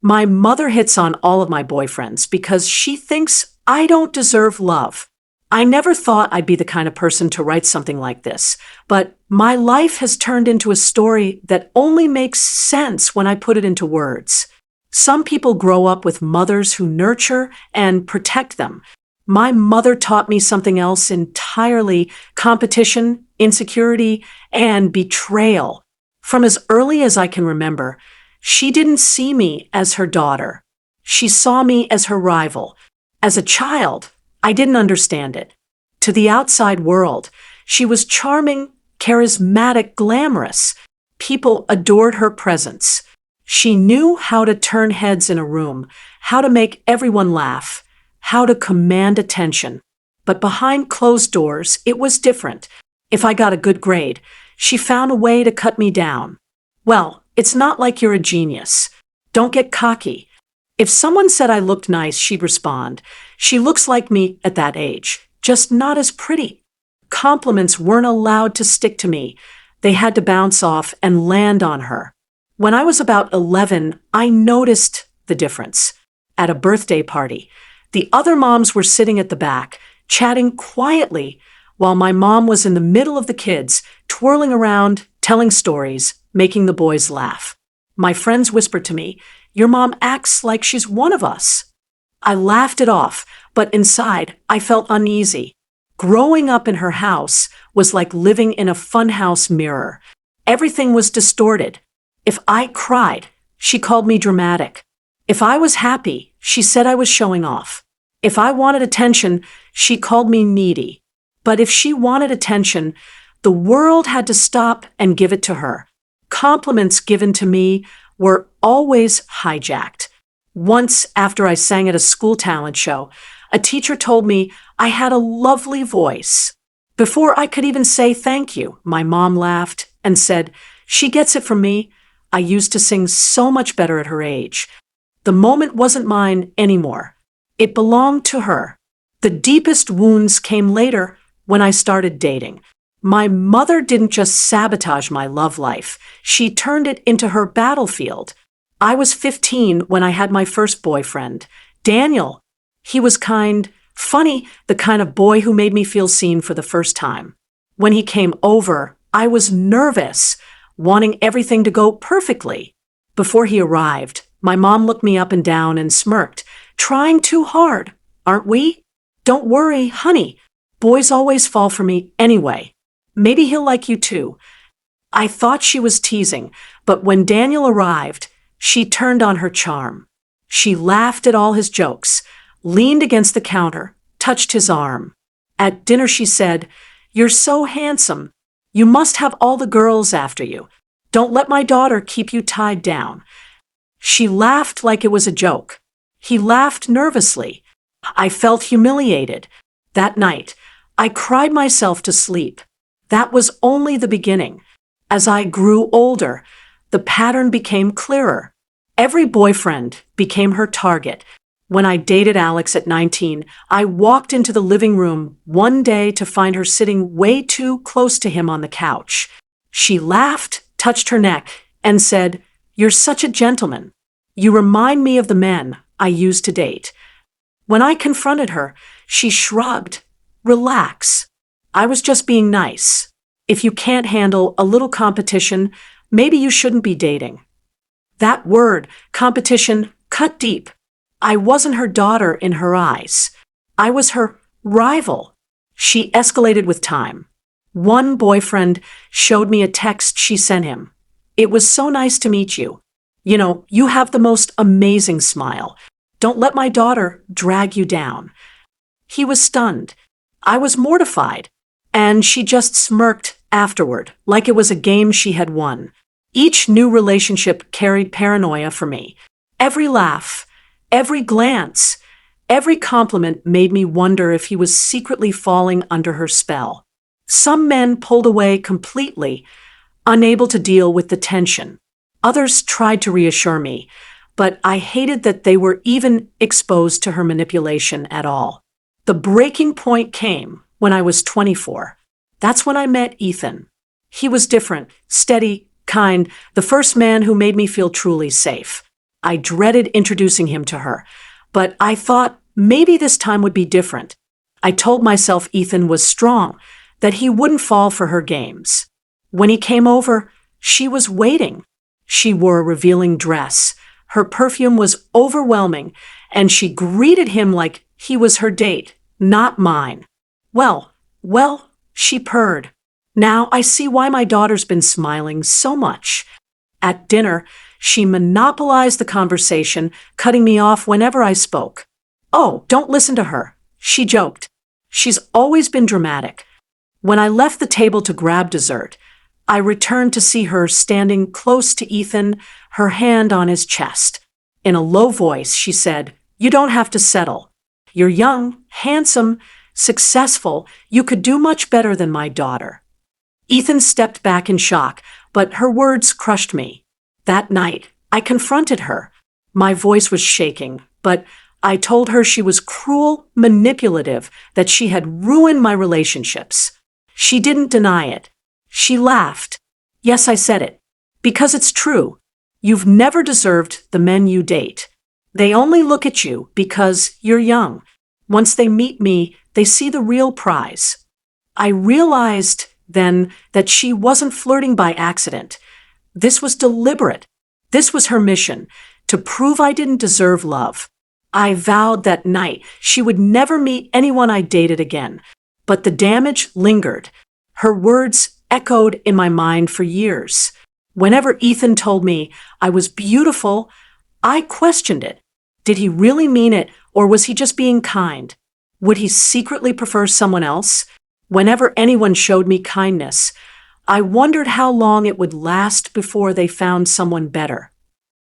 My mother hits on all of my boyfriends because she thinks I don't deserve love. I never thought I'd be the kind of person to write something like this, but my life has turned into a story that only makes sense when I put it into words. Some people grow up with mothers who nurture and protect them. My mother taught me something else entirely: competition, insecurity, and betrayal. From as early as I can remember, she didn't see me as her daughter. She saw me as her rival. As a child, I didn't understand it. To the outside world, she was charming, charismatic, glamorous. People adored her presence. She knew how to turn heads in a room, how to make everyone laugh, how to command attention. But behind closed doors, it was different. If I got a good grade, she found a way to cut me down. Well, it's not like you're a genius. Don't get cocky. If someone said I looked nice, she'd respond, "She looks like me at that age, just not as pretty." Compliments weren't allowed to stick to me. They had to bounce off and land on her. When I was about 11, I noticed the difference. At a birthday party, the other moms were sitting at the back, chatting quietly, while my mom was in the middle of the kids, twirling around, telling stories, making the boys laugh. My friends whispered to me, "Your mom acts like she's one of us." I laughed it off, but inside, I felt uneasy. Growing up in her house was like living in a funhouse mirror. Everything was distorted. If I cried, she called me dramatic. If I was happy, she said I was showing off. If I wanted attention, she called me needy. But if she wanted attention, the world had to stop and give it to her. Compliments given to me were always hijacked. Once, after I sang at a school talent show, a teacher told me I had a lovely voice. Before I could even say thank you, my mom laughed and said, "She gets it from me. I used to sing so much better at her age." The moment wasn't mine anymore. It belonged to her. The deepest wounds came later when I started dating. My mother didn't just sabotage my love life. She turned it into her battlefield. I was 15 when I had my first boyfriend, Daniel. He was kind, funny, the kind of boy who made me feel seen for the first time. When he came over, I was nervous, wanting everything to go perfectly. Before he arrived, my mom looked me up and down and smirked. "Trying too hard, aren't we?" "Don't worry, honey. Boys always fall for me anyway. Maybe he'll like you too." I thought she was teasing, but when Daniel arrived, she turned on her charm. She laughed at all his jokes, leaned against the counter, touched his arm. At dinner she said, "You're so handsome. You must have all the girls after you. Don't let my daughter keep you tied down." She laughed like it was a joke. He laughed nervously. I felt humiliated. That night, I cried myself to sleep. That was only the beginning. As I grew older, the pattern became clearer. Every boyfriend became her target. When I dated Alex at 19, I walked into the living room one day to find her sitting way too close to him on the couch. She laughed, touched her neck, and said, "You're such a gentleman. You remind me of the men I used to date." When I confronted her, she shrugged. "Relax. I was just being nice. If you can't handle a little competition, maybe you shouldn't be dating." That word, competition, cut deep. I wasn't her daughter in her eyes. I was her rival. She escalated with time. One boyfriend showed me a text she sent him. "It was so nice to meet you. You know, you have the most amazing smile. Don't let my daughter drag you down." He was stunned. I was mortified. And she just smirked afterward, like it was a game she had won. Each new relationship carried paranoia for me. Every laugh, every glance, every compliment made me wonder if he was secretly falling under her spell. Some men pulled away completely, unable to deal with the tension. Others tried to reassure me, but I hated that they were even exposed to her manipulation at all. The breaking point came when I was 24. That's when I met Ethan. He was different, steady, kind, the first man who made me feel truly safe. I dreaded introducing him to her, but I thought maybe this time would be different. I told myself Ethan was strong, that he wouldn't fall for her games. When he came over, she was waiting. She wore a revealing dress. Her perfume was overwhelming, and she greeted him like he was her date, not mine. Well, she purred. Now I see why my daughter's been smiling so much. At dinner, she monopolized the conversation, cutting me off whenever I spoke. "Oh, don't listen to her," she joked. "She's always been dramatic." When I left the table to grab dessert, I returned to see her standing close to Ethan, her hand on his chest. In a low voice, she said, "You don't have to settle. You're young, handsome, successful. You could do much better than my daughter." Ethan stepped back in shock, but her words crushed me. That night, I confronted her. My voice was shaking, but I told her she was cruel, manipulative, that she had ruined my relationships. She didn't deny it. She laughed. "Yes, I said it. Because it's true. You've never deserved the men you date. They only look at you because you're young. Once they meet me, they see the real prize." I realized then that she wasn't flirting by accident. This was deliberate. This was her mission, to prove I didn't deserve love. I vowed that night she would never meet anyone I dated again. But the damage lingered. Her words echoed in my mind for years. Whenever Ethan told me I was beautiful, I questioned it. Did he really mean it, or was he just being kind? Would he secretly prefer someone else? Whenever anyone showed me kindness, I wondered how long it would last before they found someone better.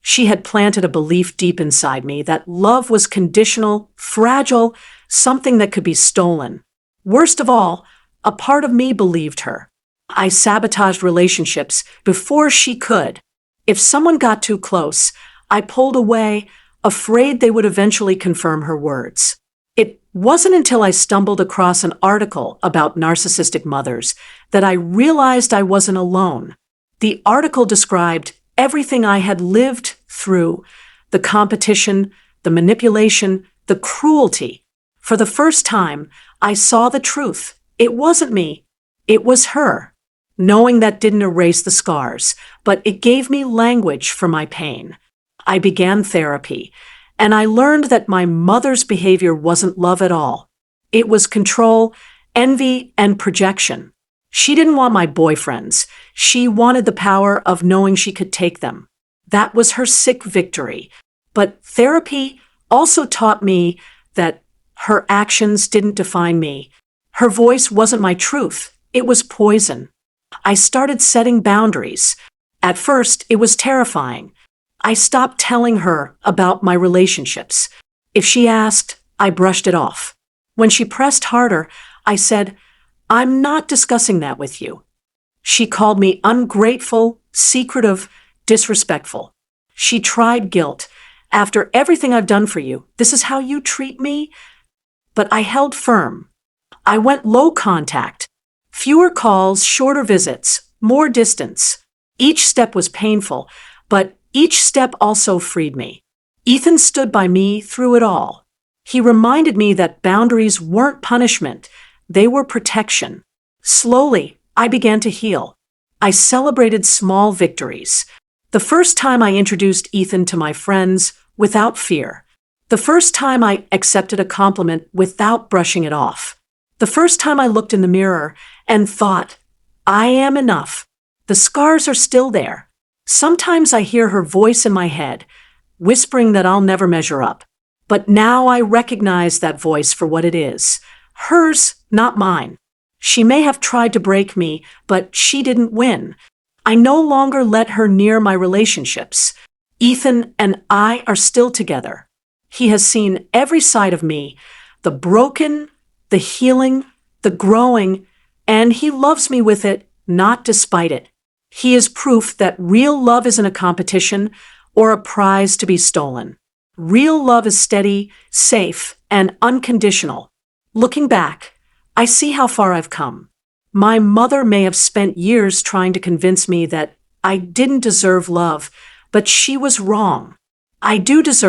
She had planted a belief deep inside me that love was conditional, fragile, something that could be stolen. Worst of all, a part of me believed her. I sabotaged relationships before she could. If someone got too close, I pulled away, afraid they would eventually confirm her words. It wasn't until I stumbled across an article about narcissistic mothers that I realized I wasn't alone. The article described everything I had lived through: the competition, the manipulation, the cruelty. For the first time, I saw the truth. It wasn't me. It was her. Knowing that didn't erase the scars, but it gave me language for my pain. I began therapy, and I learned that my mother's behavior wasn't love at all. It was control, envy, and projection. She didn't want my boyfriends. She wanted the power of knowing she could take them. That was her sick victory. But therapy also taught me that her actions didn't define me. Her voice wasn't my truth. It was poison. I started setting boundaries. At first, it was terrifying. I stopped telling her about my relationships. If she asked, I brushed it off. When she pressed harder, I said, "I'm not discussing that with you." She called me ungrateful, secretive, disrespectful. She tried guilt. "After everything I've done for you, this is how you treat me?" But I held firm. I went low contact. Fewer calls, shorter visits, more distance. Each step was painful, but each step also freed me. Ethan stood by me through it all. He reminded me that boundaries weren't punishment, they were protection. Slowly, I began to heal. I celebrated small victories. The first time I introduced Ethan to my friends without fear. The first time I accepted a compliment without brushing it off. The first time I looked in the mirror and thought, I am enough. The scars are still there. Sometimes I hear her voice in my head, whispering that I'll never measure up. But now I recognize that voice for what it is. Hers, not mine. She may have tried to break me, but she didn't win. I no longer let her near my relationships. Ethan and I are still together. He has seen every side of me, the broken, the healing, the growing, and he loves me with it, not despite it. He is proof that real love isn't a competition or a prize to be stolen. Real love is steady, safe, and unconditional. Looking back, I see how far I've come. My mother may have spent years trying to convince me that I didn't deserve love, but she was wrong. I do deserve